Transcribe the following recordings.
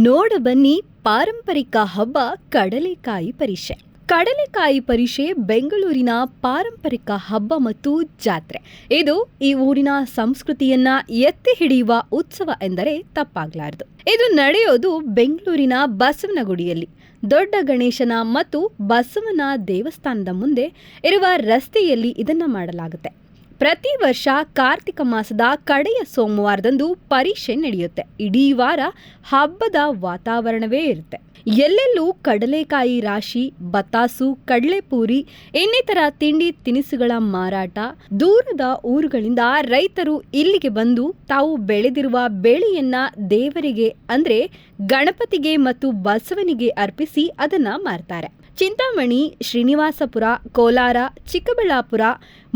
ನೋಡ ಬನ್ನಿ ಪಾರಂಪರಿಕ ಹಬ್ಬ ಕಡಲೆಕಾಯಿ ಪರಿಷೆ. ಕಡಲೆಕಾಯಿ ಪರಿಷೆ ಬೆಂಗಳೂರಿನ ಪಾರಂಪರಿಕ ಹಬ್ಬ ಮತ್ತು ಜಾತ್ರೆ. ಇದು ಈ ಊರಿನ ಸಂಸ್ಕೃತಿಯನ್ನ ಎತ್ತಿ ಹಿಡಿಯುವ ಉತ್ಸವ ಎಂದರೆ ತಪ್ಪಾಗಲಾರದು. ಇದು ನಡೆಯೋದು ಬೆಂಗಳೂರಿನ ಬಸವನಗುಡಿಯಲ್ಲಿ ದೊಡ್ಡ ಗಣೇಶನ ಮತ್ತು ಬಸವನ ದೇವಸ್ಥಾನದ ಮುಂದೆ ಇರುವ ರಸ್ತೆಯಲ್ಲಿ ಇದನ್ನ ಮಾಡಲಾಗುತ್ತೆ. ಪ್ರತಿ ವರ್ಷ ಕಾರ್ತಿಕ ಮಾಸದ ಕಡೆಯ ಸೋಮವಾರದಂದು ಪರಿಷೆ ನಡೆಯುತ್ತೆ. ಇಡೀ ವಾರ ಹಬ್ಬದ ವಾತಾವರಣವೇ ಇರುತ್ತೆ. ಎಲ್ಲೆಲ್ಲೂ ಕಡಲೆಕಾಯಿ ರಾಶಿ, ಬತಾಸು, ಕಡಲೆಪೂರಿ ಇನ್ನಿತರ ತಿಂಡಿ ತಿನಿಸುಗಳ ಮಾರಾಟ. ದೂರದ ಊರುಗಳಿಂದ ರೈತರು ಇಲ್ಲಿಗೆ ಬಂದು ತಾವು ಬೆಳೆದಿರುವ ಬೆಳೆಯನ್ನ ದೇವರಿಗೆ ಅಂದ್ರೆ ಗಣಪತಿಗೆ ಮತ್ತು ಬಸವನಿಗೆ ಅರ್ಪಿಸಿ ಅದನ್ನ ಮಾರ್ತಾರೆ. ಚಿಂತಾಮಣಿ, ಶ್ರೀನಿವಾಸಪುರ, ಕೋಲಾರ, ಚಿಕ್ಕಬಳ್ಳಾಪುರ,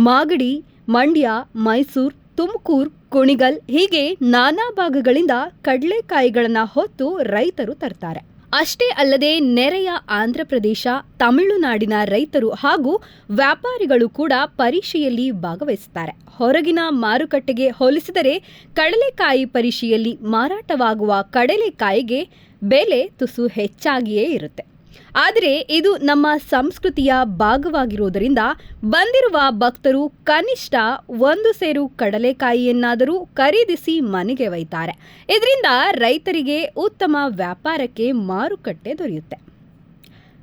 ಮಾಗಡಿ, ಮಂಡ್ಯ, ಮೈಸೂರು, ತುಮಕೂರು, ಕುಣಿಗಲ್ ಹೀಗೆ ನಾನಾ ಭಾಗಗಳಿಂದ ಕಡಲೆಕಾಯಿಗಳನ್ನು ಹೊತ್ತು ರೈತರು ತರ್ತಾರೆ. ಅಷ್ಟೇ ಅಲ್ಲದೆ ನೆರೆಯ ಆಂಧ್ರ ಪ್ರದೇಶ, ತಮಿಳುನಾಡಿನ ರೈತರು ಹಾಗೂ ವ್ಯಾಪಾರಿಗಳು ಕೂಡ ಪರಿಷೆಯಲ್ಲಿ ಭಾಗವಹಿಸುತ್ತಾರೆ. ಹೊರಗಿನ ಮಾರುಕಟ್ಟೆಗೆ ಹೋಲಿಸಿದರೆ ಕಡಲೆಕಾಯಿ ಪರಿಷೆಯಲ್ಲಿ ಮಾರಾಟವಾಗುವ ಕಡಲೆಕಾಯಿಗೆ ಬೆಲೆ ತುಸು ಹೆಚ್ಚಾಗಿಯೇ ಇರುತ್ತೆ. ಆದರೆ ಇದು ನಮ್ಮ ಸಂಸ್ಕೃತಿಯ ಭಾಗವಾಗಿರುವುದರಿಂದ ಬಂದಿರುವ ಭಕ್ತರು ಕನಿಷ್ಠ 1 ಸೇರು ಕಡಲೆಕಾಯಿಯನ್ನಾದರೂ ಖರೀದಿಸಿ ಮನೆಗೆ ಒಯ್ತಾರೆ. ಇದರಿಂದ ರೈತರಿಗೆ ಉತ್ತಮ ವ್ಯಾಪಾರಕ್ಕೆ ಮಾರುಕಟ್ಟೆ ದೊರೆಯುತ್ತೆ.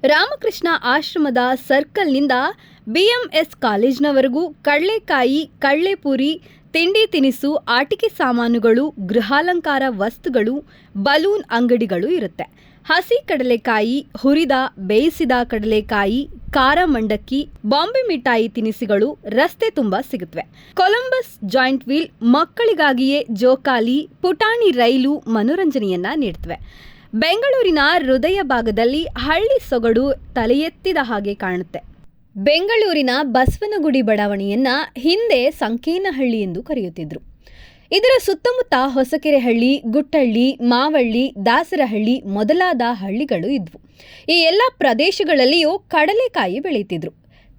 ರಾಮಕೃಷ್ಣ ಆಶ್ರಮದ ಸರ್ಕಲ್ನಿಂದ BMS ಕಾಲೇಜಿನವರೆಗೂ ಕಡಲೆಕಾಯಿ, ಕಡಲೆಪೂರಿ, ತಿಂಡಿ ತಿನಿಸು, ಆಟಿಕೆ ಸಾಮಾನುಗಳು, ಗೃಹಾಲಂಕಾರ ವಸ್ತುಗಳು, ಬಲೂನ್ ಅಂಗಡಿಗಳು ಇರುತ್ತೆ. ಹಸಿ ಕಡಲೆಕಾಯಿ, ಹುರಿದ ಬೇಯಿಸಿದ ಕಡಲೆಕಾಯಿ, ಖಾರ ಮಂಡಕ್ಕಿ, ಬಾಂಬೆ ಮಿಠಾಯಿ ತಿನಿಸುಗಳು ರಸ್ತೆ ತುಂಬ ಸಿಗುತ್ತವೆ. ಕೊಲಂಬಸ್ ಜಾಯಿಂಟ್ ವೀಲ್ ಮಕ್ಕಳಿಗಾಗಿಯೇ ಜೋಕಾಲಿ, ಪುಟಾಣಿ ರೈಲು ಮನೋರಂಜನೆಯನ್ನ ನೀಡುತ್ತವೆ. ಬೆಂಗಳೂರಿನ ಹೃದಯ ಭಾಗದಲ್ಲಿ ಹಳ್ಳಿ ಸೊಗಡು ತಲೆ ಎತ್ತಿದ ಹಾಗೆ ಕಾಣುತ್ತೆ. ಬೆಂಗಳೂರಿನ ಬಸವನಗುಡಿ ಬಡಾವಣೆಯನ್ನ ಹಿಂದೆ ಸಂಕೇನಹಳ್ಳಿ ಎಂದು ಕರೆಯುತ್ತಿದ್ರು. ಇದರ ಸುತ್ತಮುತ್ತ ಹೊಸಕೆರೆಹಳ್ಳಿ, ಗುಟ್ಟಹಳ್ಳಿ, ಮಾವಳ್ಳಿ, ದಾಸರಹಳ್ಳಿ ಮೊದಲಾದ ಹಳ್ಳಿಗಳು ಇದ್ವು. ಈ ಎಲ್ಲ ಪ್ರದೇಶಗಳಲ್ಲಿಯೂ ಕಡಲೆಕಾಯಿ ಬೆಳೆಯುತ್ತಿದ್ರು.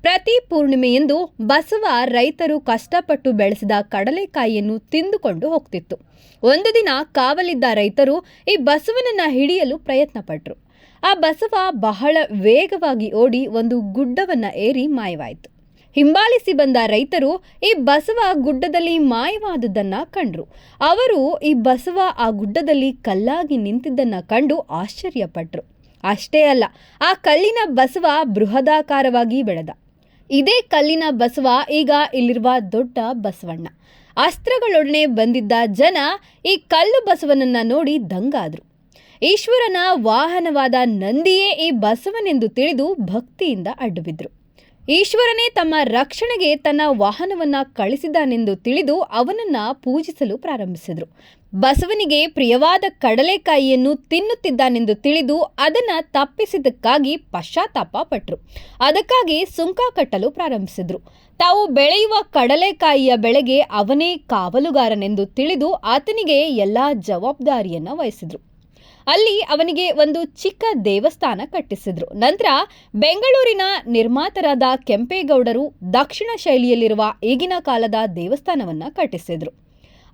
ಪ್ರತಿ ಪೂರ್ಣಿಮೆಯಂದು ಬಸವ ರೈತರು ಕಷ್ಟಪಟ್ಟು ಬೆಳೆಸಿದ ಕಡಲೆಕಾಯಿಯನ್ನು ತಿಂದುಕೊಂಡು ಹೋಗ್ತಿತ್ತು. ಒಂದು ದಿನ ಕಾವಲಿದ್ದ ರೈತರು ಈ ಬಸವನನ್ನ ಹಿಡಿಯಲು ಪ್ರಯತ್ನ ಪಟ್ಟರು. ಆ ಬಸವ ಬಹಳ ವೇಗವಾಗಿ ಓಡಿ ಒಂದು ಗುಡ್ಡವನ್ನ ಏರಿ ಮಾಯವಾಯಿತು. ಹಿಂಬಾಲಿಸಿ ಬಂದ ರೈತರು ಈ ಬಸವ ಗುಡ್ಡದಲ್ಲಿ ಮಾಯವಾದುದನ್ನ ಕಂಡ್ರು. ಅವರು ಈ ಬಸವ ಆ ಗುಡ್ಡದಲ್ಲಿ ಕಲ್ಲಾಗಿ ನಿಂತಿದ್ದನ್ನ ಕಂಡು ಆಶ್ಚರ್ಯಪಟ್ರು. ಅಷ್ಟೇ ಅಲ್ಲ, ಆ ಕಲ್ಲಿನ ಬಸವ ಬೃಹದಾಕಾರವಾಗಿ ಬೆಳೆದ. ಇದೇ ಕಲ್ಲಿನ ಬಸವ ಈಗ ಇಲ್ಲಿರುವ ದೊಡ್ಡ ಬಸವಣ್ಣ. ಅಸ್ತ್ರಗಳೊಡನೆ ಬಂದಿದ್ದ ಜನ ಈ ಕಲ್ಲು ಬಸವನನ್ನ ನೋಡಿ ದಂಗಾದ್ರು. ಈಶ್ವರನ ವಾಹನವಾದ ನಂದಿಯೇ ಈ ಬಸವನೆಂದು ತಿಳಿದು ಭಕ್ತಿಯಿಂದ ಅಡ್ಡುಬಿದ್ರು. ಈಶ್ವರನೇ ತಮ್ಮ ರಕ್ಷಣೆಗೆ ತನ್ನ ವಾಹನವನ್ನ ಕಳಿಸಿದ್ದಾನೆಂದು ತಿಳಿದು ಅವನನ್ನ ಪೂಜಿಸಲು ಪ್ರಾರಂಭಿಸಿದರು. ಬಸವನಿಗೆ ಪ್ರಿಯವಾದ ಕಡಲೆಕಾಯಿಯನ್ನು ತಿನ್ನುತ್ತಿದ್ದಾನೆಂದು ತಿಳಿದು ಅದನ್ನ ತಪ್ಪಿಸಿದ್ದಕ್ಕಾಗಿ ಪಶ್ಚಾತ್ತಾಪ ಪಟ್ಟರು. ಅದಕ್ಕಾಗಿ ಸುಂಕ ಕಟ್ಟಲು ಪ್ರಾರಂಭಿಸಿದ್ರು. ತಾವು ಬೆಳೆಯುವ ಕಡಲೆಕಾಯಿಯ ಬೆಳೆಗೆ ಅವನೇ ಕಾವಲುಗಾರನೆಂದು ತಿಳಿದು ಆತನಿಗೆ ಎಲ್ಲಾ ಜವಾಬ್ದಾರಿಯನ್ನ ವಹಿಸಿದ್ರು. ಅಲ್ಲಿ ಅವನಿಗೆ ಒಂದು ಚಿಕ್ಕ ದೇವಸ್ಥಾನ ಕಟ್ಟಿಸಿದ್ರು. ನಂತರ ಬೆಂಗಳೂರಿನ ನಿರ್ಮಾತರಾದ ಕೆಂಪೇಗೌಡರು ದಕ್ಷಿಣ ಶೈಲಿಯಲ್ಲಿರುವ ಈಗಿನ ಕಾಲದ ದೇವಸ್ಥಾನವನ್ನ ಕಟ್ಟಿಸಿದ್ರು.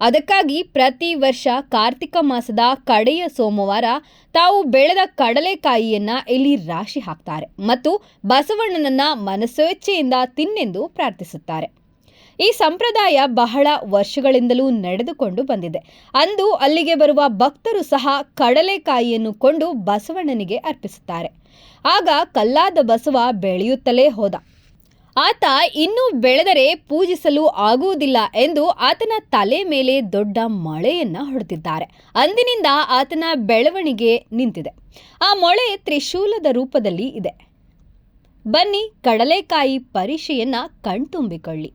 ಅದಕ್ಕಾಗಿ ಪ್ರತಿ ವರ್ಷ ಕಾರ್ತಿಕ ಮಾಸದ ಕಡೆಯ ಸೋಮವಾರ ತಾವು ಬೆಳೆದ ಕಡಲೆಕಾಯಿಯನ್ನ ಇಲ್ಲಿ ರಾಶಿ ಹಾಕ್ತಾರೆ ಮತ್ತು ಬಸವಣ್ಣನನ್ನ ಮನಸ್ವೇಚ್ಛೆಯಿಂದ ತಿನ್ನೆಂದು ಪ್ರಾರ್ಥಿಸುತ್ತಾರೆ. ಈ ಸಂಪ್ರದಾಯ ಬಹಳ ವರ್ಷಗಳಿಂದಲೂ ನಡೆದುಕೊಂಡು ಬಂದಿದೆ. ಅಂದು ಅಲ್ಲಿಗೆ ಬರುವ ಭಕ್ತರು ಸಹ ಕಡಲೆಕಾಯಿಯನ್ನು ಕೊಂಡು ಬಸವಣ್ಣನಿಗೆ ಅರ್ಪಿಸುತ್ತಾರೆ. ಆಗ ಕಲ್ಲಾದ ಬಸವ ಬೆಳೆಯುತ್ತಲೇ ಹೋದ. ಆತ ಇನ್ನೂ ಬೆಳೆದರೆ ಪೂಜಿಸಲು ಆಗುವುದಿಲ್ಲ ಎಂದು ಆತನ ತಲೆ ಮೇಲೆ ದೊಡ್ಡ ಮೊಳೆಯನ್ನ ಹೊಡೆದಿದ್ದಾರೆ. ಅಂದಿನಿಂದ ಆತನ ಬೆಳವಣಿಗೆ ನಿಂತಿದೆ. ಆ ಮೊಳೆ ತ್ರಿಶೂಲದ ರೂಪದಲ್ಲಿ ಇದೆ. ಬನ್ನಿ ಕಡಲೆಕಾಯಿ ಪರಿಷೆಯನ್ನ ಕಣ್ತುಂಬಿಕೊಳ್ಳಿ.